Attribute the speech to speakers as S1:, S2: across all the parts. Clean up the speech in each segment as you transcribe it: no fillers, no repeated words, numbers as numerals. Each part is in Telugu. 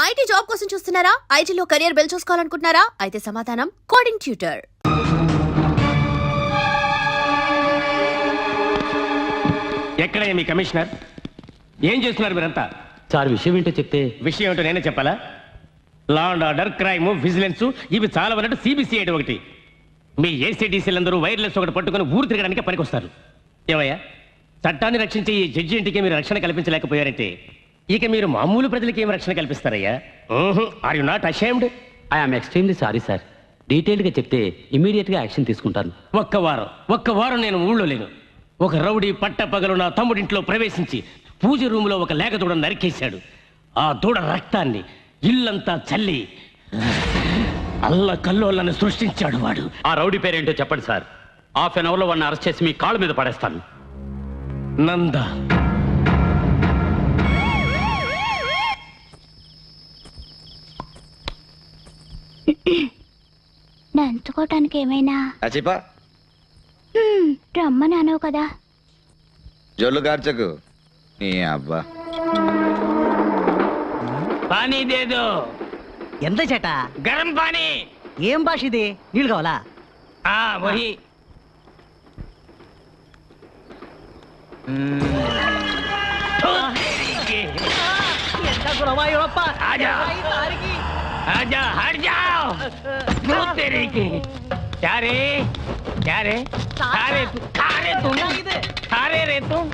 S1: ఐటీ జాబ్ కోసం చూస్తున్నారా? ఐటీలో కెరియర్ బిల్డ్ చూసుకోవాలనుకుంటున్నారా? అయితే సమాధానం కోడింగ్ ట్యూటర్.
S2: ఎక్కడ మీ కమిషనర్? ఏం చేస్తున్నారు మీరంతా?
S3: సార్ విషయం ఏంటో చెప్తే.
S2: విషయం ఏంటో నేనే చెప్పాలా? Law and order, crime, vigilance ఇవి చాలా వన్నట్టు సిబిసిఐడి ఒకటి. మీ ఏసీడీసీలందరూ వైర్లెస్ ఒకటి పట్టుకుని ఊరు తిరగడానికి పనికొస్తారు. ఏమయ్యా, చట్టాన్ని రక్షించే ఈ జడ్జి ఇంటికి మీరు రక్షణ కల్పించలేకపోయారంటే ఇక మీరు మామూలు ప్రజలకి ఏం రక్షణ కల్పిస్తారయ్యా? Are you not ashamed?
S3: I'm extremely sorry sir. డీటెయిల్డ్గా చెప్తే ఇమీడియట్గా యాక్షన్ తీసుకుంటాను.
S2: ఒక్క వారం నేను ఊళ్ళో లేను. ఒక రౌడీ పట్టపగలు నా తమ్ముడింట్లో ప్రవేశించి పూజ రూములో ఒక లేక దూడను నరికేశాడు. ఆ దూడ రక్తాన్ని ఇల్లంతా చల్లి అల్ల కల్లోలను సృష్టించాడు వాడు.
S3: ఆ రౌడీ పేరేంటో చెప్పండి సార్. హాఫ్ అన్ అవర్లో వాడిని అరెస్ట్ చేసి మీ కాళ్ళ మీద పడేస్తాను.
S2: నంద.
S4: నంచుకోవటానికి ఏమైనా రమ్మని అనవు కదా.
S5: జొల్లు కార్చకు నీ అబ్బా.
S2: పానీ దేదో.
S6: ఎంత చేట?
S2: గరం పానీ.
S6: ఏం భాష ఇది? నీళ్ళు కావాలా?
S2: వహి. आजा हट जाओ। क्यों तेरे की? क्या रे? क्या रे? खा रहे रे तुम?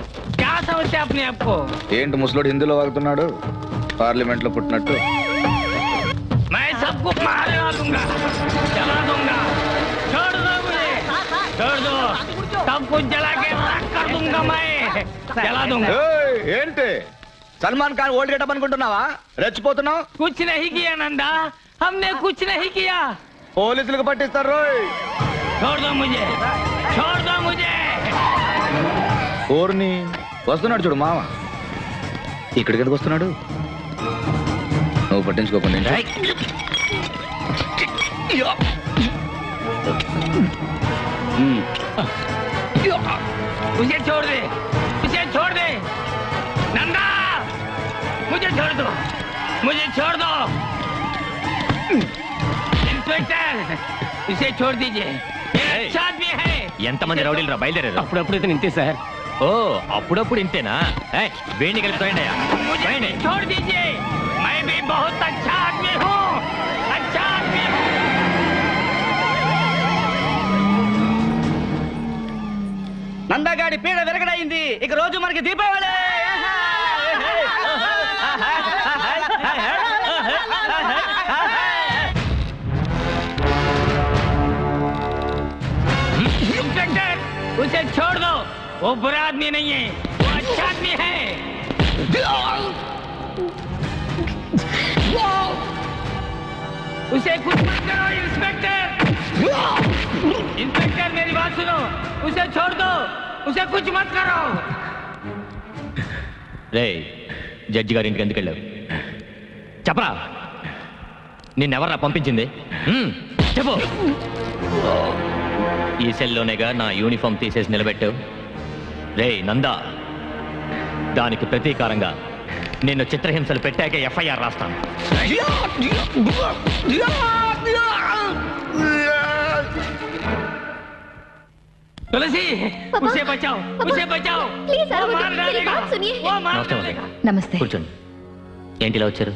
S2: क्या समझते अपने आप को?
S5: ఏంటి ముసలోడు హిందీలో వాగుతున్నాడు? పార్లమెంట్ లో పుట్టినట్టు.
S2: मैं सबको मारने दूंगा, जला दूंगा. छोड़ दो मुझे, छोड़ दो. सबको जला के राख कर दूंगा मैं, जला दूंगा.
S5: ఏంటి సల్మాన్ ఖాన్ ఓల్డ్ గెటప్ అనుకుంటున్నావా? రెచ్చిపోతున్నావు.
S2: कुछ नहीं किया नंदा, हमने कुछ नहीं किया.
S5: పోలీసులకు పట్టిస్తారు రోయ్.
S2: छोड़ दो मुझे, छोड़ दो मुझे.
S5: ఓర్ని వస్తున్నాడు చూడు మామ. ఇక్కడికి ఎందుకు వస్తున్నాడు? నువ్వు పట్టించుకోకుండా
S2: मुझे छोड़ दे, मुझे छोड़ दे नंदा. मुझे छोड़ दो, मुझे छोड़ दो. इंस्पेक्टर, इसे छोड़ दीजिए. अच्छा आदमी है.
S3: ఎంతమంది రౌడీలు రా బయలుదేరారు?
S2: అప్పుడప్పుడు ఇంతే సార్.
S3: ఓ అప్పుడప్పుడు ఇంతేనా? వేణి కలిపి
S2: मुझे छोड़ दीजिए. मैं भी बहुत अच्छा आदमी हूँ, अच्छा आदमी हूँ.
S6: నందగాడి పీడ విరగడైంది. ఇక రోజు మనకి దీపావళి.
S2: इंस्पेक्टर, उसे छोड़ दो. वो बुरा आदमी नहीं है, वो अच्छा आदमी है. उसे कुछ मत करो इंस्पेक्टर. इंस्पेक्टर मेरी बात सुनो, उसे छोड़ दो, उसे कुछ मत करो.
S3: రే జడ్జి గారి ఇంటికి ఎందుకు వెళ్ళావు? చెప్పరా, నిన్నెవర్రా పంపించింది? చెప్పు. ఈ సెల్లోనేగా నా యూనిఫామ్ తీసేసి నిలబెట్టావు. రే నందా, దానికి ప్రతీకారంగా నిన్ను చిత్రహింసలు పెట్టాకే ఎఫ్ఐఆర్ రాస్తాను.
S2: तुलसी, उसे बचाओ, उसे बचाओ.
S1: प्लीज
S2: वो मार डालेगा, वो मार
S3: నమస్తే
S2: डालेगा.
S7: నమస్తే.
S3: కూర్చోండి. ఏంటి ఇలా వచ్చారు?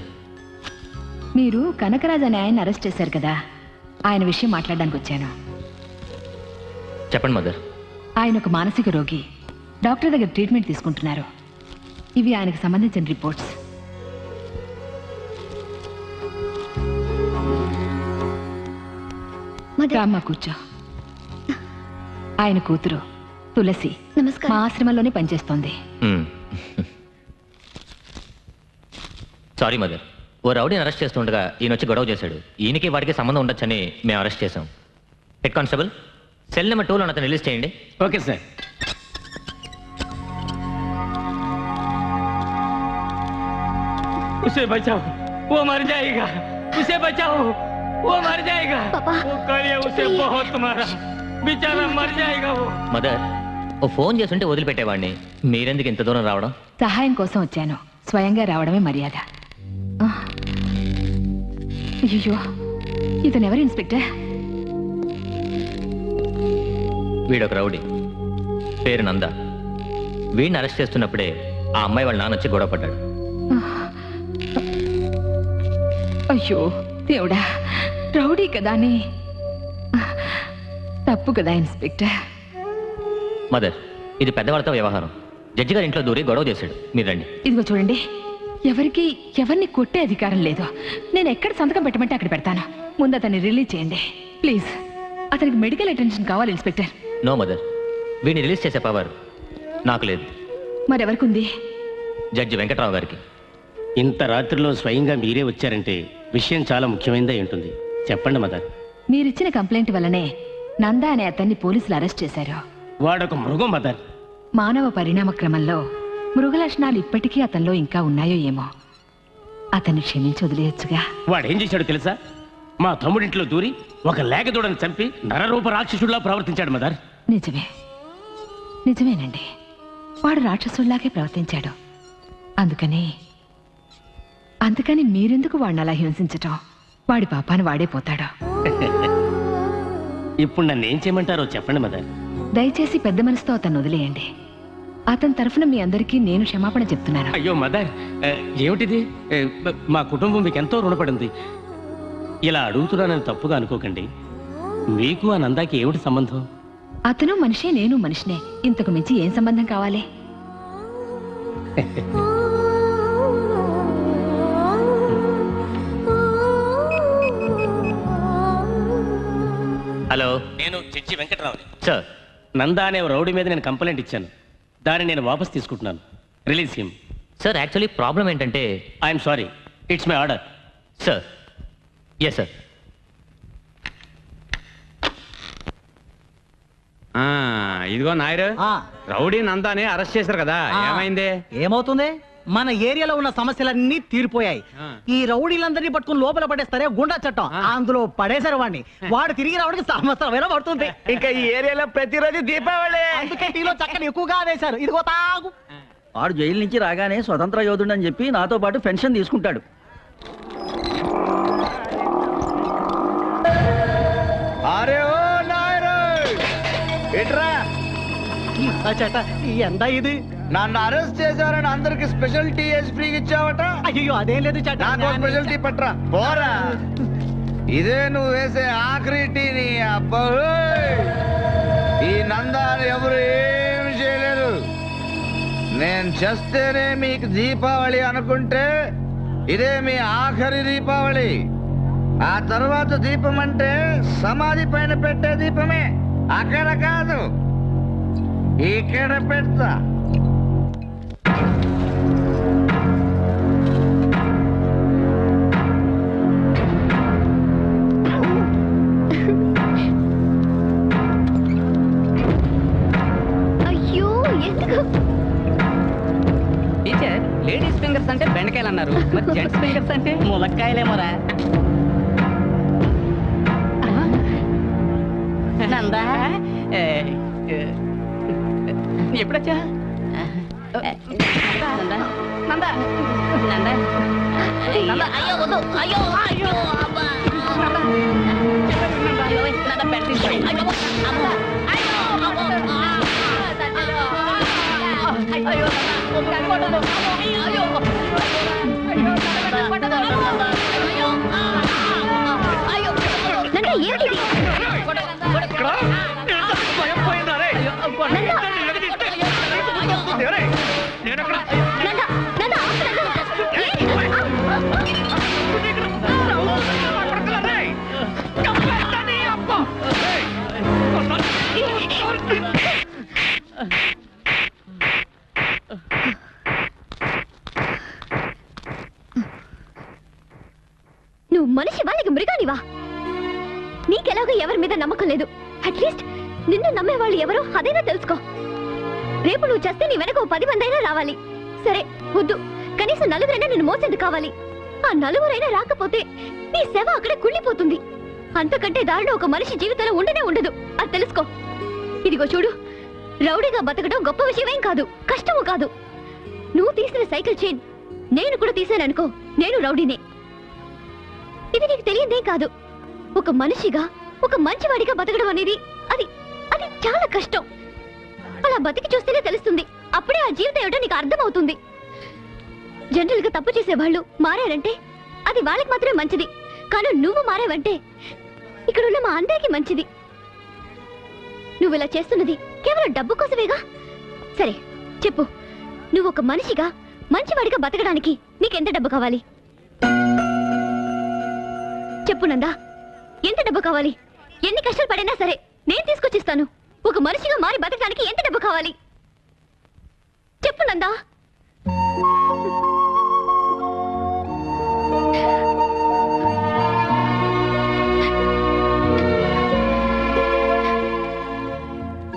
S7: మీరు కనకరాజ్ అనే ఆయన అరెస్ట్ చేశారు కదా, ఆయన విషయం మాట్లాడడానికి వచ్చాను.
S3: చెప్పండి మదర్.
S7: ఆయన ఒక మానసిక రోగి, డాక్టర్ దగ్గర ట్రీట్మెంట్ తీసుకుంటున్నారు. ఇవి ఆయనకు సంబంధించిన రిపోర్ట్స్. రామ్మా కూర్చో. ఆయన కూతురు తులసి మా ఆశ్రమంలోనే పనిచేస్తోంది.
S3: సారీ మదర్, ఓ రౌడీని అరెస్ట్ చేస్తుండగా ఈయన వచ్చి గొడవ చేశాడు. ఈయనకి వాడికి సంబంధం ఉండొచ్చని మేము అరెస్ట్ చేశాం. హెడ్ కానిస్టేబుల్, సెల్ నెంబర్ 2లో అతను రిలీజ్ చేయండి.
S2: Okay sir. उसे बचाओ, वो मर जाएगा. उसे बचाओ, वो मर जाएगा. वो करिए उसे बहुत मारा, बेचारा मर जाएगा वो.
S3: మదర్, ఓ ఫోన్ చేస్తుంటే వదిలిపెట్టేవాడిని. మీరెందుకు ఇంత దూరం రావడం?
S7: సహాయం కోసం వచ్చాను. స్వయంగా రావడమే మర్యాద. అయ్యో ఇతను ఎవరు ఇన్స్పెక్టర్?
S3: వీడొక రౌడీ, పేరు నంద. వీడిని అరెస్ట్ చేస్తున్నప్పుడే ఆ అమ్మాయి వాళ్ళ నాన్న వచ్చి గొడవ పడ్డాడు.
S7: అయ్యో దేవుడా, రౌడీ కదా అని. తప్పు కదా ఇన్స్పెక్టర్.
S3: మదర్, ఇది పెద్దవాళ్ళతో వ్యవహారం. జడ్జి గారి ఇంట్లో దూరి గొడవ చేశాడు. మీరు రండి.
S7: ఇదిగో చూడండి, ఎవరిని కొట్టే అధికారం లేదు. నేను ఎక్కడ సంతకం పెట్టమంటే అక్కడ పెడతాను. ముందు అతన్ని రిలీజ్ చేయండి ప్లీజ్. అతనికి మెడికల్ అటెన్షన్ కావాలి ఇన్స్పెక్టర్.
S3: నో మదర్, వీడిని రిలీజ్ చేసే పవర్ నాకు లేదు.
S7: మరెవరికి ఉంది?
S3: జడ్జి వెంకట్రావు గారికి.
S2: ఇంత రాత్రిలో స్వయంగా మీరే వచ్చారంటే విషయం చాలా ముఖ్యమైనదే ఉంటుంది. చెప్పండి మదర్.
S7: మీరిచ్చిన కంప్లైంట్ వల్లనే నందా అనే అతన్ని పోలీసులు అరెస్ట్ చేశారు.
S2: వాడొక మృగం మదర్.
S7: మానవ పరిణామ క్రమంలో మృగ లక్షణాలు ఇప్పటికీ అతనిలో ఇంకా ఉన్నాయో ఏమో. అతన్ని క్షమించి వదిలేయచ్చుగా.
S2: వాడేం చేశాడో తెలుసా? మా తమ్ముడింట్లో దూరి ఒక లేగదూడని చంపి నరరూప రాక్షసుడిలా ప్రవర్తించాడు మదర్.
S7: నిజమేనండి, వాడు రాక్షసుల్లాగే ప్రవర్తించాడు. అందుకని మీరెందుకు వాడిని అలా హింసించటం? వాడి పాపాన్ని వాడే పోతాడు.
S2: ఇప్పుడు నన్ను ఏం చేయమంటారో చెప్పండి మదర్.
S7: దయచేసి పెద్ద మనసుతో అతన్ని వదిలేయండి. అతని తరఫున మీ అందరికీ నేను క్షమాపణ చెప్తున్నాను.
S2: అయ్యో మదర్, ఏమిటిది? మా కుటుంబం మీకు ఎంతో రుణపడింది. ఇలా అడుగుతున్నానని తప్పుగా అనుకోకండి. మీకు ఆ నందాకి ఏమిటి సంబంధం?
S7: అతను మనిషే, నేను మనిషినే. ఇంతకు మించి ఏం సంబంధం కావాలి?
S3: హలో,
S2: నేను జడ్జి వెంకట్రావుని.
S3: సార్.
S2: నందా అనే రౌడీ మీద నేను కంప్లైంట్ ఇచ్చాను. దాన్ని నేను వాపస్ తీసుకుంటున్నాను. Release him.
S3: Sir, actually problem ఏంటంటే
S2: I'm sorry, it's my order.
S3: Sir. Yes sir.
S8: ఇదిగో నాయరు, రౌడీ నందాని అరెస్ట్ చేశారు కదా, ఏమైంది?
S6: ఏమవుతుంది? మన ఏరియాలో ఉన్న సమస్యలన్నీ తీరిపోయాయి. ఈ రౌడీలందరినీ పట్టుకుని లోపల పడేస్తారే గుండా చట్టం, అందులో పడేశారు వాడిని. వాడు తిరిగి రావడానికి సంవత్సరం పడుతుంది.
S5: ఇంకా ఈ ఏరియాలో ప్రతిరోజు దీపావళి.
S6: అందుకే టీలో చక్కని ఎక్కువగా వేశారు. ఇదిగో తాగు.
S9: వాడు జైలు నుంచి రాగానే స్వతంత్ర యోధుడు అని చెప్పి నాతో పాటు పెన్షన్ తీసుకుంటాడు.
S5: అరే ఓ నాయరు, ఇట్రా.
S6: చేట ఎంత ఇది?
S5: నన్ను అరెస్ట్ చేశారని అందరికి స్పెషల్ టీ వేసి ఫ్రీగా ఇచ్చావట.
S6: అయ్యో అదేం లేదు చేట.
S5: నాకు స్పెషల్ టీ పట్రా. పోరా, ఇదే నువ్వు వేసే ఆఖరి టీ. నీ అబ్బా, ఈ నందాన్ని ఎవరు ఏమి చేయలేరు. నేను చేస్తేనే మీకు దీపావళి అనుకుంటే ఇదే మీ ఆఖరి దీపావళి. ఆ తర్వాత దీపం అంటే సమాధి పైన పెట్టే దీపమే. అక్కడ కాదు, ఇక్కడ పెడతా.
S4: అయ్యో ఎందుకు?
S6: టీచర్, లేడీస్ ఫింగర్స్ అంటే బెండకాయలు అన్నారు, మరి జెంట్స్ ఫింగర్స్ అంటే ములక్కాయలేమోరా. నందా, ఎప్పుడొచ్చా? నందా, నందా,
S1: అయ్యో వద్దు, అయ్యో అయ్యో అబ్బా. అయ్యో నన్ను పెట్టింది. అయ్యో అబ్బా, అయ్యో అబ్బా. అయ్యో కొట్టదు. అయ్యో అయ్యో
S4: నందా, ఏంటిది? నువ్వు మనిషి వాళ్ళకి మృగానివా? నీకెలాగో ఎవరి మీద నమ్మకం లేదు. అట్లీస్ట్ నిన్ను నమ్మేవాళ్ళు ఎవరో అదైనా తెలుసుకో. రేపు నువ్వు చేస్తే నీ వెనక 10 మంది అయినా రావాలి. సరే వద్దు, కనీసం 4 నిన్ను మోసేందుకు కావాలి. ఆ 4 రాకపోతే నీ సేవ అక్కడే కుళ్ళిపోతుంది. అంతకంటే దారిలో ఒక మనిషి జీవితంలో ఉండనే ఉండదు. అది తెలుసుకో. ఇదిగో చూడు, రౌడీగా బతకడం గొప్ప విషయమేం కాదు, కష్టము కాదు. నువ్వు తీసిన సైకిల్ చైన్ నేను కూడా తీసాననుకో, నేను రౌడీనే. ఇది నీకు తెలియదేం కాదు. ఒక మనిషిగా, ఒక మంచివాడిగా బతకడం అనేది అది అది చాలా కష్టం. అలా బతికి చూస్తేనే తెలుస్తుంది. అప్పుడే ఆ జీవితం ఏమిటో నీకు అర్థమవుతుంది. జనరల్ గా తప్పు చేసే వాళ్ళు మారారంటే అది వాళ్ళకి మాత్రమే మంచిది. కానీ నువ్వు మారావంటే ఇక్కడున్న మా అందరికీ మంచిది. నువ్వు ఇలా చేస్తున్నది కేవలం డబ్బు కోసమేగా? సరే చెప్పు, నువ్వు ఒక మనిషిగా మంచివాడిగా బతకడానికి నీకెంత డబ్బు కావాలి? చెప్పు నందా, ఎంత డబ్బు కావాలి? ఎన్ని కష్టాలు పడినా సరే నేను తీసుకొచ్చిస్తాను. ఒక మనిషిగా మారి బతకడానికి ఎంత డబ్బు కావాలి చెప్పు నందా.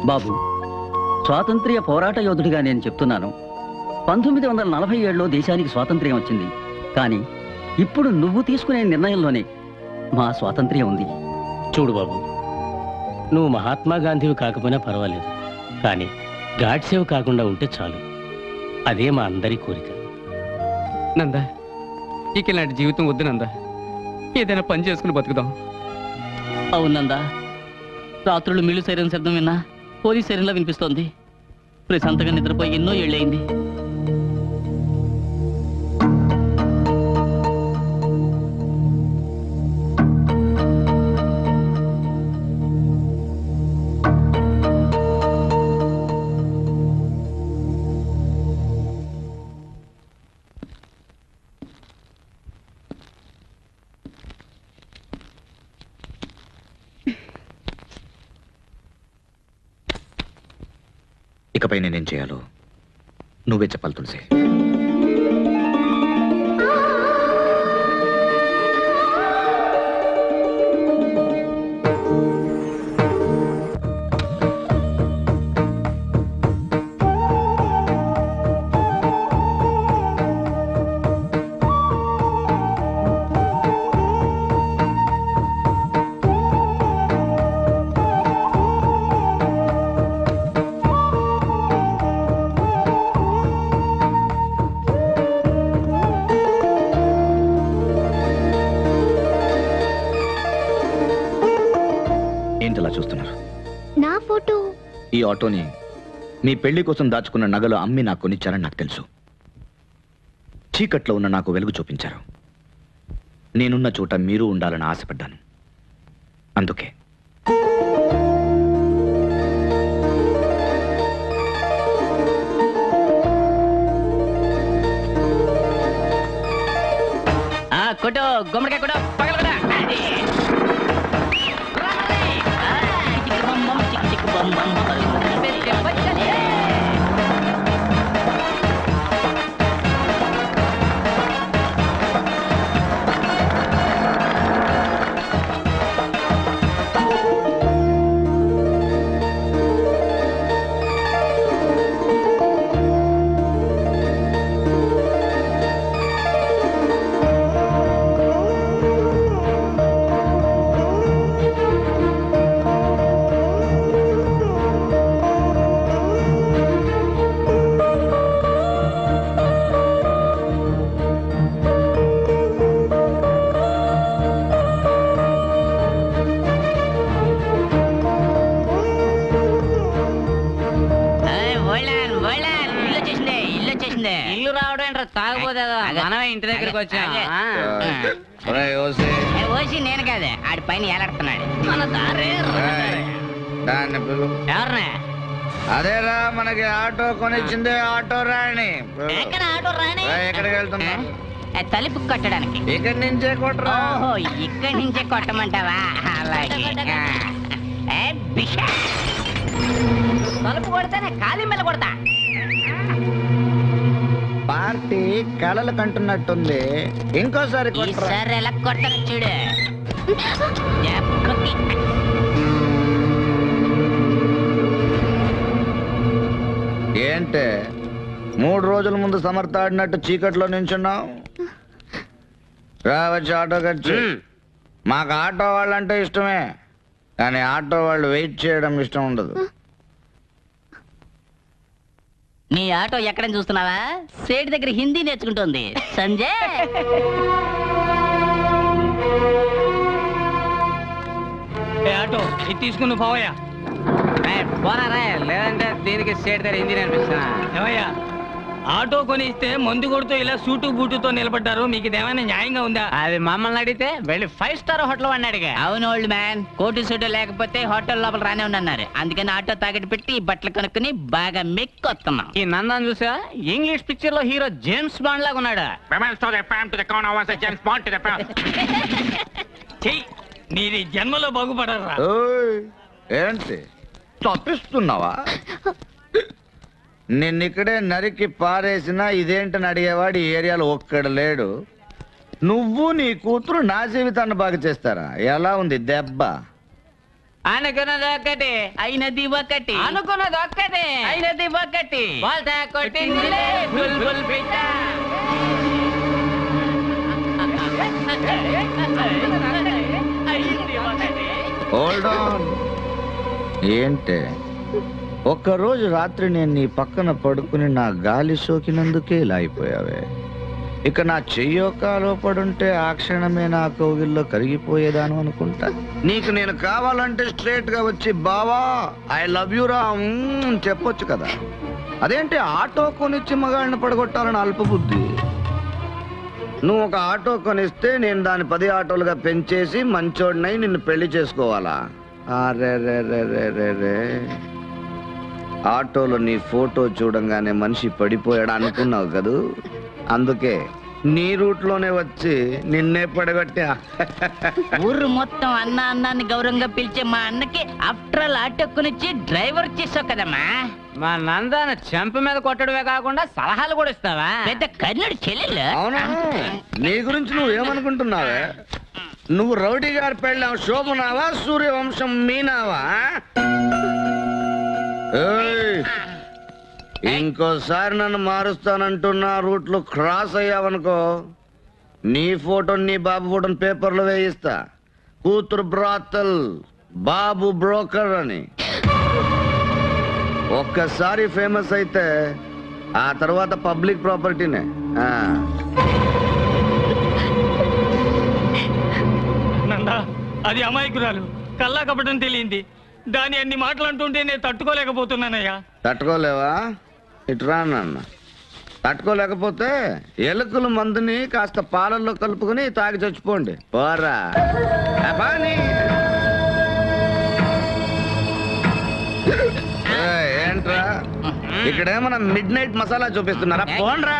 S9: బాబు, స్వాతంత్ర్య పోరాట యోధుడిగా నేను చెప్తున్నాను. 1947లో దేశానికి స్వాతంత్ర్యం వచ్చింది. కానీ ఇప్పుడు నువ్వు తీసుకునే నిర్ణయంలోనే మా స్వాతంత్ర్యం ఉంది.
S2: చూడు బాబు, నువ్వు మహాత్మా గాంధీవి కాకపోయినా పర్వాలేదు, కానీ గాడ్సేవ్ కాకుండా ఉంటే చాలు. అదే మా అందరి కోరిక.
S8: నందా, ఇక ఇలాంటి జీవితం వద్దు నందా. ఏదైనా పని చేసుకుని బతుకుదాం.
S9: అవునందా, రాత్రులు మిల్లు సైరన్ శబ్దం విన్నా పోలీస్ సైరన్లా వినిపిస్తోంది. ప్రశాంతంగా నిద్రపోయి ఎన్నో ఏళ్ళయింది.
S5: ఇకపై నేనేం చేయాలో నువ్వే చెప్పాలి తులసి. ఏంటలా చూస్తున్నారు?
S4: నా ఫోటో
S5: ఈ ఆటోని మీ పెళ్లి కోసం దాచుకున్న నగలు అమ్మి నాకు కొనిచ్చారని నాకు తెలుసు. చీకట్లో ఉన్న నాకు వెలుగు చూపించారు. నేనున్న చోట మీరు ఉండాలని ఆశపడ్డాను. అందుకే
S9: కొట్టు, గుమ్మడికాయ కొట్టు, పగల కొట్టు.
S10: ఇల్లు రావడం ఏంట్రా తాగబోదా? మనమే ఇంటి దగ్గరికి వచ్చాం. ఓసి నేను కాదే, ఆడి పైన ఏలాడుతున్నాడు. మన దారే ఎవరినా?
S5: అదేరా మనకి ఆటో కొనిచ్చిందే ఆటో రాణి.
S10: ఎక్కడ ఆటో రాణి?
S5: ఎక్కడికి వెళ్తున్నా?
S10: తలుపు కొట్టడానికి.
S5: ఇక్కడి నుంచే కొట్టరా?
S10: ఓహో, ఇక్కడి నుంచే కొట్టమంటావా? అలాగే. తలుపు కొడితేనే ఖాళీ మీద కొడతా.
S5: పార్టీ కళలు కంటున్నట్టుంది, ఇంకోసారి
S10: ఈసారి ఎలా కొట్టను చూడు.
S5: ఏంటే 3 రోజుల ముందు సమర్థాడినట్టు చీకట్లో నించున్నావు? రావచ్చు ఆటో ఖర్చు. మాకు ఆటో వాళ్ళంటే ఇష్టమే, కానీ ఆటో వాళ్ళు వెయిట్ చేయడం ఇష్టం ఉండదు.
S10: నీ ఆటో ఎక్కడని చూస్తున్నావా? సేటు దగ్గర హిందీ నేర్చుకుంటుంది సంజయ్.
S8: ఆటో ఇది తీసుకుని పోవయ్యా.
S10: పోరా రా, లేదంటే దీనికి స్టేట్ దగ్గర ఇంజిన్ అనిపిస్తున్నా.
S8: ఏమయ్యా ఆటో కొని ఇస్తే మందు కొడుతూ ఇలా సూటు బూటుతో నిలబడ్డారు, మీకు ఇదేమైనా న్యాయంగా ఉందా?
S10: అది మమ్మల్ని అడిగితే వెళ్ళి 5 స్టార్ హోటల్ వాడిని అడిగా. అవును ఓల్డ్ మ్యాన్, కోటు సూటు లేకపోతే హోటల్ లోపల రానే ఉండన్నారు. అందుకని ఆటో తాగటి పెట్టి ఈ బట్టలు కొనుక్కుని బాగా మెక్కొస్తున్నాం. ఈ నందాన్ని చూసా, ఇంగ్లీష్ పిక్చర్ లో హీరో జేమ్స్ బాండ్ లాగా ఉన్నాడు.
S8: చెయ్యి నీది జన్మలో బాగుపడరా.
S5: ఓయ్, ఏంటి తప్పిస్తున్నావా? నిన్నిక్కడే నరికి పారేసినా ఇదేంటని అడిగేవాడు ఈ ఏరియాలో ఒక్కడు లేడు. నువ్వు నీ కూతురు నా జీవితాన్ని బాగా చేస్తారా? ఎలా ఉంది దెబ్బ?
S10: అనుకున్నది ఒకటి అయినది ఒకటి, అనుకున్నది ఒక్కటి అయినది ఒకటి. బోల్తా కొట్టిందిలే బుల్బుల్ పిట్ట.
S5: Hold on. ఏంటే ఒక్కరోజు రాత్రి నేను నీ పక్కన పడుకుని నా గాలి సోకినందుకే ఇలా అయిపోయావే. ఇక నా చెయ్యో కాలో పడుంటే ఆ క్షణమే నా కౌగిల్లో కరిగిపోయేదాను అనుకుంటా. నీకు నేను కావాలంటే స్ట్రేట్ గా వచ్చి బావా ఐ లవ్ యూ రా చెప్పొచ్చు కదా. అదేంటి ఆటో కొనిచ్చి మగాళ్ళని పడగొట్టాలని అల్పబుద్ధి. నువ్వు ఒక ఆటో కొనిస్తే నేను దాన్ని 10 ఆటోలుగా పెంచేసి మంచోడినై నిన్ను పెళ్లి చేసుకోవాలా? అరే రే రే రే రే రే, ఆటోలో నీ ఫోటో చూడంగానే మనిషి పడిపోయాడు అనుకున్నావు కదూ, అందుకే నీ రూట్లోనే వచ్చి నిన్నే పడగొట్టా.
S10: ఊరు మొత్తం అన్న అన్నాన్ని గౌరవంగా పిలిచే మా అన్నకి ఆఫ్టర్ ఆల్ ఆటో కొనిచ్చి డ్రైవర్ చేసావు కదమ్మా. మా నందాన చెంప మీద కొట్టడమే కాకుండా సలహాలు కూడా ఇస్తావా? పెద్ద కర్ణుడు చెల్లెలు.
S5: అవునా? నీ గురించి నువ్వు ఏమనుకుంటున్నావే? నువ్వు రౌడీ గారి పెళ్ళాం శోభనావా, సూర్యవంశం మీనావా? ఏయ్, ఇంకోసారి నన్ను మారుస్తానంటున్నా రూట్లో క్రాస్ అయ్యావనుకో నీ ఫోటో నీ బాబు ఫోటోని పేపర్లో వేయిస్తా. కూతురు బ్రాతల్, బాబు బ్రోకర్ అని. ఒక్కసారి ఫేమస్ అయితే ఆ తర్వాత పబ్లిక్ ప్రాపర్టీనే.
S8: నందా అది అమాయకురాలు, కల్లా కపటం తెలియంది. దాని అన్ని మాటలు అంటుంటే నేను తట్టుకోలేకపోతున్నానయ్యా.
S5: తట్టుకోలేవా? ఇటురా నాన్న. తట్టుకోలేకపోతే ఎలుకల మందుని కాస్త పాలల్లో కలుపుకొని తాగి చచ్చిపోండి. పోరా ఏంట్రా ఇక్కడేమన్నా మిడ్ నైట్ మసాలా చూపిస్తున్నారా? పోండ్రా.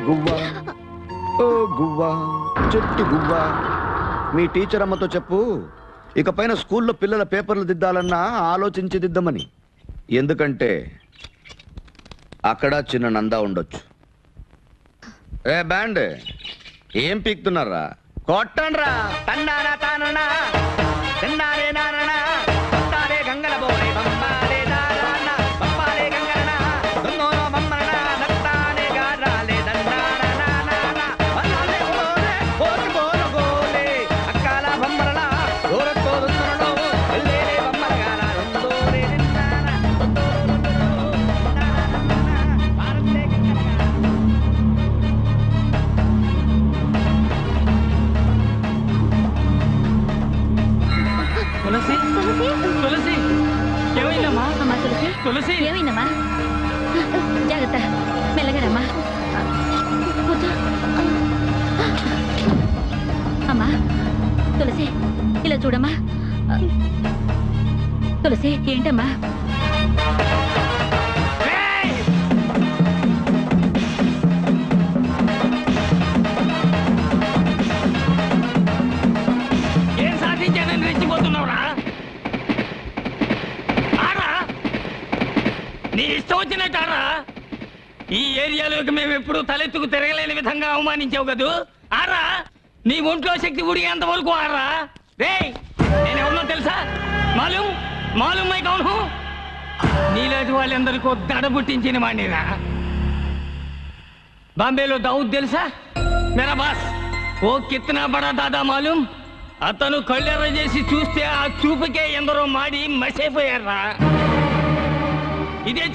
S5: గువ్వా ఓ గువ్వా చెట్టు గువ్వా, మీ టీచర్ అమ్మతో చెప్పు ఇకపైన స్కూల్లో పిల్లల పేపర్లు దిద్దాలన్నా ఆలోచించి దిద్దమని. ఎందుకంటే అక్కడ చిన్న నందా ఉండొచ్చు. ఏ బ్యాండ్ ఏం పీక్తున్నారా? కొట్టండ్రా. తన్నానా తాననా తన్నారే నాననా కొట్టారే గంగల బోరే బొమ్మారే నారానా బొమ్మారే గంగలనా దొన్నోనో బొమ్మలనా నట్టానే గారాలే దన్నానా నానా వన్నాలే బోరే బోరు బోరు గోలే అక్కాల బొమ్మలనా గోరతో దొన్నోనో ఎల్లేలే బొమ్మల గారా దొన్నోరే నిన్నానా దొన్నోరో భారతే గంగలనా.
S8: తులసి తులసి ఏమైందమ్మా?
S4: అమ్మా తులసి,
S8: తులసి
S4: ఏమైందమ్మా? జాగ్రత్త, మెల్లగా రమ్మా. కూర్చో. అమ్మా తులసి, ఇలా చూడమ్మా. తులసి ఏంటమ్మా?
S8: ఏం సాధించానని రెచ్చిపోతున్నావురా? ఆరా నీ ఇష్టం వచ్చినట్టారా? ఈ ఏరియాలోకి మేము ఎప్పుడు తలెత్తుకు తిరగలేని విధంగా అవమానించావు కదూ. ఆరా నీ ఒంట్లో శక్తి ఉడిగేంత వరకు ఆరా. రేయ్ నేనెవరినో తెలుసా? మాలూం మాలూం మై కౌన్ హూ? నీలాంటి వాళ్ళందరికీ దడ పుట్టించిన వాడినిరా. బాంబేలో దావుద్ తెలుసా? మేరా బాస్. ఓ కిత్నా బడా దాదా మాలూం. అతను కళ్ళెర్ర చేసి చూస్తే ఆ చూపుకే ఎందరో మాడి మసైపోయారా. ఇదే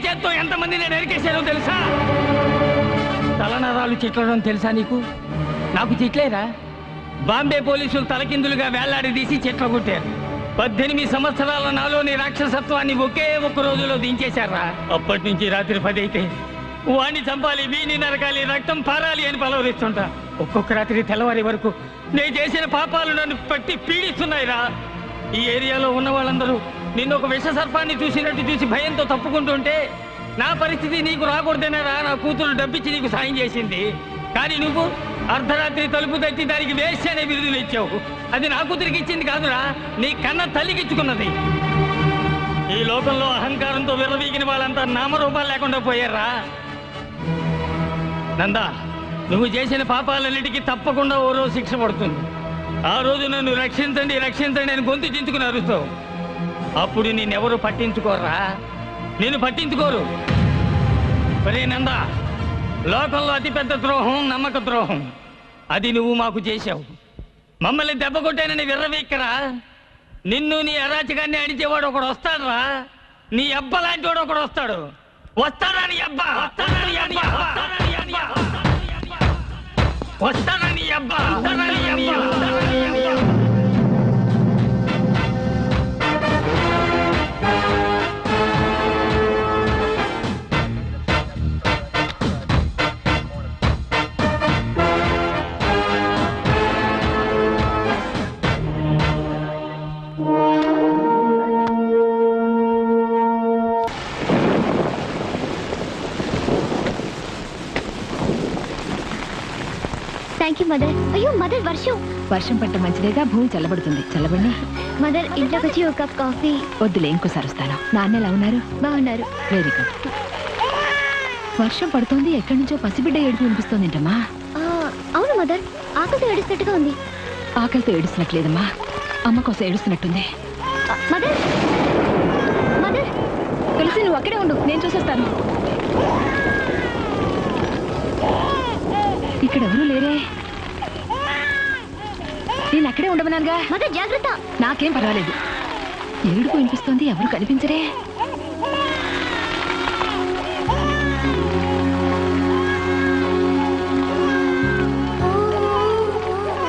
S8: చేత్తో ఎంతమందిని నరికేశారో తెలుసా? తలనరాలు చిట్లడం తెలుసా నీకు? నాకు చిట్లేరా. బాంబే పోలీసులు తలకిందులుగా వేళ్లాడదీసి చెట్ల కొట్టారు. 18 సంవత్సరాల నాలోని రాక్షసత్వాన్ని ఒకే ఒక్క రోజులో దించేశారా. అప్పటి నుంచి రాత్రి 10 అయితే వాణ్ణి చంపాలి, వీణి నరకాలి, రక్తం పారాలి అని పలవరిస్తుంటా. ఒక్కొక్క రాత్రి తెల్లవారి వరకు నేను చేసిన పాపాలు నన్ను పట్టి పీడిస్తున్నాయిరా. ఈ ఏరియాలో ఉన్న వాళ్ళందరూ నిన్ను ఒక విష సర్పాన్ని చూసినట్టు చూసి భయంతో తప్పుకుంటుంటే నా పరిస్థితి నీకు రాకూడదనేరా నా కూతురు డబ్బిచ్చి నీకు సాయం చేసింది. కానీ నువ్వు అర్ధరాత్రి తలుపు తట్టి దానికి వేస్ట్ అనే బిరుదులు ఇచ్చావు. అది నా కూతురికి ఇచ్చింది కాదురా, నీ కన్న తల్లికిచ్చుకున్నది. ఈ లోకంలో అహంకారంతో విర్రవీగిన వాళ్ళంతా నామరూపాలు లేకుండా పోయారా. నందా, నువ్వు చేసిన పాపాలన్నిటికీ తప్పకుండా ఓ రోజు శిక్ష పడుతుంది. ఆ రోజు నన్ను రక్షించండి రక్షించండి అని గొంతు చించుకుని అరుస్తావు. అప్పుడు నేనెవరు పట్టించుకోరా, నేను పట్టించుకోరు. ఒరే నందా, లోకంలో అతిపెద్ద ద్రోహం నమ్మక ద్రోహం. అది నువ్వు మాకు చేశావు. మమ్మల్ని దెబ్బ కొట్టానని విర్రవీక్కరా. నిన్ను నీ అరాచకాన్ని అడిచేవాడు ఒకడు వస్తాడురా. నీ అబ్బ లాంటి వాడు ఒకడు వస్తాడు. వస్తాడా నీ అబ్బా? వస్తాడని అబ్బా? వస్తాడని అబ్బా?
S4: Thank you mother. అయ్యో మదర్,
S7: వర్షం పట్ట మంచిదేగా, భూమి చల్లబడుతుంది. చల్లబడి
S4: మదర్, ఇంట్లోకి వచ్చి ఒక కప్ కాఫీ.
S7: వద్దులే, ఇంకోసారి వస్తాను. నాన్న ఎలా ఉన్నారు?
S4: బాగున్నారు.
S7: Very good. వర్షం పడుతోంది, ఎక్కడి నుంచో పసిబిడ్డ ఏడుపు వినిపిస్తోంది ఏంటమ్మా?
S4: అవును మదర్, ఆకలితో ఏడుస్తున్నట్టుగా ఉంది.
S7: ఆకలితో ఏడుస్తున్నట్లేదమ్మా, అమ్మ కోసం ఏడుస్తున్నట్టుంది.
S4: మదర్ మదర్,
S7: తెలిసి నువ్వు అక్కడే ఉండు, నేను చూసేస్తాను. ఇక్కడ ఎవరూ లేరే. నేను అక్కడే ఉండమన్నానుగా.
S4: మదర్ జాగ్రత్త.
S7: నాకేం పర్వాలేదు. ఏడుపు వినిపిస్తోంది, ఎవరు కనిపించరే.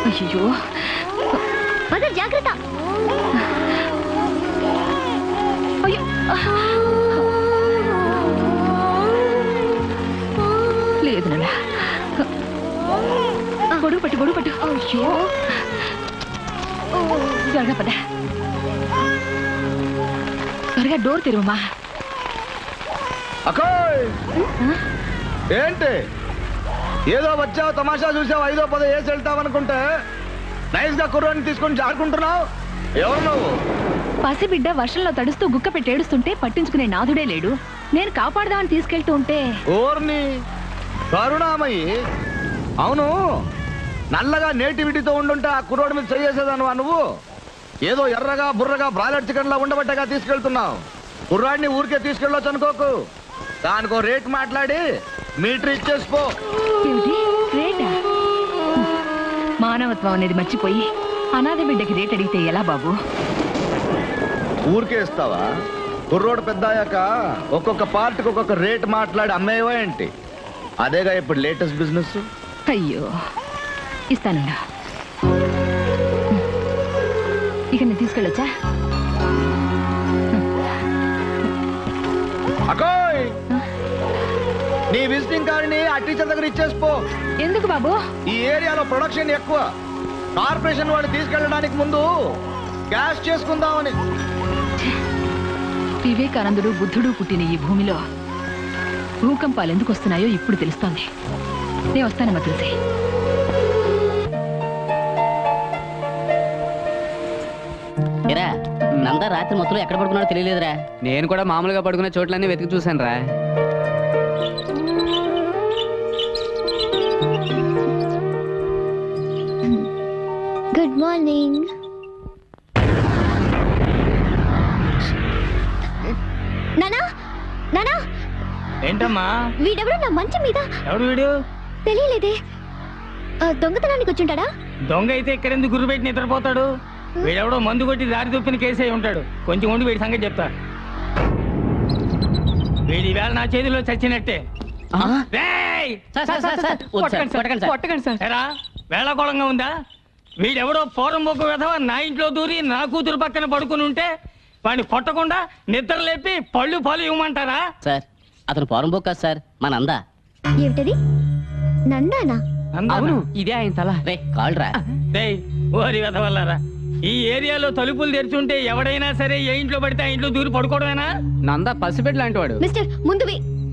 S7: అయ్యో,
S4: మదర్ జాగ్రత్త.
S7: అయ్యో, లేదు నాన్న. గొడుగు పట్టు. అయ్యో, త్వరగా పద. త్వరగా డోర్ తెరువమ్మా.
S5: అక్కోయ్, ఏంటి ఏదో వచ్చావు, తమాషా చూసావు, 5-10 వేసి వెళ్తావనుకుంటే నైస్ గా కుర్రాన్ని తీసుకొని జారుకుంటున్నావు. ఎవరు నువ్వు?
S7: పసిబిడ్డ వర్షంలో తడుస్తూ గుక్క పెట్టి ఏడుస్తుంటే పట్టించుకునే నాథుడే లేడు. నేను కాపాడదామని తీసుకెళ్తూ ఉంటే
S5: ఓర్ని కరుణామయ్యి. అవును, నల్లగా నేటివిటీతో ఉండుంటే ఆ కుర్రోడి మీద చేసేదాను నువ్వు. ఏదో ఎర్రగా బుర్రగా బ్రాయిలర్ చికెన్ లా ఉండబట్టగా తీసుకెళ్తున్నావు. కుర్రాడిని ఊరికే తీసుకెళ్ళొచ్చు అనుకోకు. దానికో రేట్ మాట్లాడి మీటర్ ఇచ్చేసిపో.
S7: రేటా? మానవత్వం అనేది మర్చిపోయి అనాథ బిడ్డకి రేట్ అడిగితే ఎలా బాబు?
S5: ఊరికే ఇస్తావా? కుర్రోడు పెద్ద అయ్యాక ఒక్కొక్క పార్టీకి ఒక్కొక్క రేట్ మాట్లాడి అమ్మేవా ఏంటి? అదేగా ఇప్పుడు లేటెస్ట్ బిజినెస్.
S7: అయ్యో, ఇస్తానుండా. ఇక నేను తీసుకెళ్ళొచ్చా?
S5: అకోయ్, నీ విజిటింగ్ కార్డుని ఆ టీచర్ దగ్గర ఇచ్చేసిపో.
S7: ఎందుకు బాబు?
S5: ఈ ఏరియాలో ప్రొడక్షన్ ఎక్కువ. కార్పొరేషన్ వాడు తీసుకెళ్ళడానికి ముందు క్యాష్ చేసుకుందామని.
S7: వివేకానందుడు బుద్ధుడు పుట్టిన ఈ భూమిలో భూకంపాలు ఎందుకు వస్తున్నాయో ఇప్పుడు తెలుస్తోంది. నేను వస్తానమ్మా తులసి.
S10: నందా రాత్రి మొత్తం ఎక్కడ పడుకున్నాడో తెలియలేదురా.
S9: నేను కూడా మామూలుగా పడుకునే చోట్లన్నీ వెతికి చూశాను రా.
S4: Good morning.
S8: ఏంటమ్మా
S4: వీడెవడో నా మంచం మీద
S8: ఎవడు వీడు
S4: తెలియలేదే దొంగతనానికి వచ్చుంటాడా
S8: దొంగ అయితే ఇక్కడెందుకు గుర్రు పెట్టి నిద్రపోతాడు వీడెవడో మందు కొట్టి దారి తప్పిన కేసు అయి ఉంటాడు కొంచెం ఉండి వీడి సంగతి చెప్తా వీడి వేళ నా చేతిలో చచ్చినట్టే రేయ్!
S9: కొట్టకండి సార్
S8: ఎరా వేళకోళంగా ఉందా వీడెవడో ఫోరం బొగ్గు వెధవ నా ఇంట్లో దూరి నా కూతురు పక్కన పడుకుని ఉంటే వాడిని కొట్టకుండా నిద్ర లేపి పళ్ళు పాలు ఇవ్వమంటారా
S9: సార్ అతను పోరం బొక్క కాదు సార్ మన అందా
S4: ఏమిటది నందానా
S8: అవును
S9: ఇదే ఆయన తల రే కాల్రా
S8: రేయ్ ఓరి వెధవల్లారా ఈ ఏరియాలో తలుపులు తెరిచుంటే ఎవడైనా సరే ఏ ఇంట్లో పడితే ఆ ఇంట్లో దూరి పడుకోవడమేనా
S9: నందా పసిబిడ్డ లాంటి వాడు
S4: మిస్టర్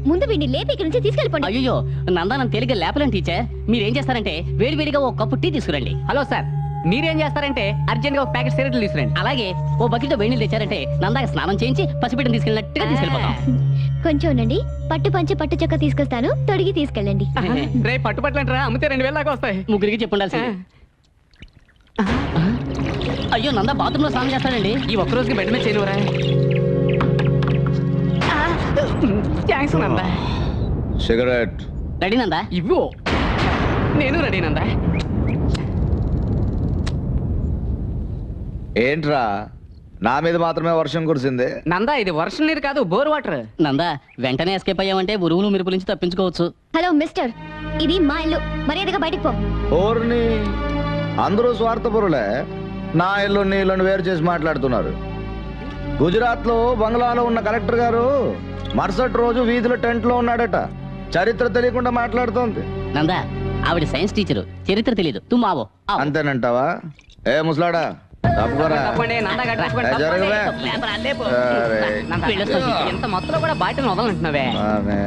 S4: ముందు వీడిని లేపి ఇక్కడి నుంచి తీసుకెళ్ళిపోండి
S9: అయ్యో నందా నన్ను తేలిగ్గా లేపలేను టీచర్ మీరేం చేస్తారంటే వేడివేడిగా ఒక కప్పు టీ తీసుకురండి హలో సార్ మీరేం చేస్తారంటే అర్జెంట్ గా ఒక ప్యాకెట్ సిగరెట్లు తీసుకురండి అలాగే ఓ బకెట్ వేడి నీళ్ళు తెచ్చారంటే నందాకి స్నానం చేయించి పసిబిడ్డను తీసుకెళ్ళినట్టుగా తీసుకెళ్ళిపోతాం
S4: కొంచెం ఉండండి పట్టు పంచి పట్టు చక్క తీసుకొస్తాను తొడిగి తీసుకెళ్ళండి
S9: రే పట్టుపట్లంటారా అమ్మితే 2000 దాకా వస్తాయి ముగ్గురికి చెప్పుండాల్సింది అయ్యో నందా బాత్రూమ్ లో స్నానం చేస్తాడండి ఈ ఒక్క రోజుకి బెడ్ మీద చేయనురా thanks Nanda
S5: cigarette
S9: ready Nanda ఇవ్వు నేను రెడీ నందా
S5: ఏంట్రా నా మీద మాత్రమే వర్షం కురిసింది
S9: నందా ఇది వర్షం నీరు కాదు బోర్ వాటర్ నందా వెంటనే ఎస్కేప్ అయ్యామంటే ఉరువులు మెరుపుల నుంచి తప్పించుకోవచ్చు
S4: హలో మిస్టర్ ఇది మా ఇల్లు మర్యాదగా బయటికి పో
S5: ఓర్ని అందరూ స్వార్థపరులే నా ఇల్లు నీ ఇల్లుని వేరు చేసి మాట్లాడుతున్నారు గుజరాత్ లో బంగ్లాలో ఉన్న కలెక్టర్ గారు మరుసటి రోజు వీధిలో టెంట్ లో ఉన్నాడట చరిత్ర తెలియకుండా మాట్లాడుతోంది
S9: నందా ఆవిడ సైన్స్ టీచర్ చరిత్ర తెలియదు తుమ్మావో
S5: అంతేనంటావా ఏ ముసలాడా తప్పుకోరా జరగవే
S9: ఎంత మొత్తంలో కూడా బాటిల్ వదలంటున్నావే
S5: అరే.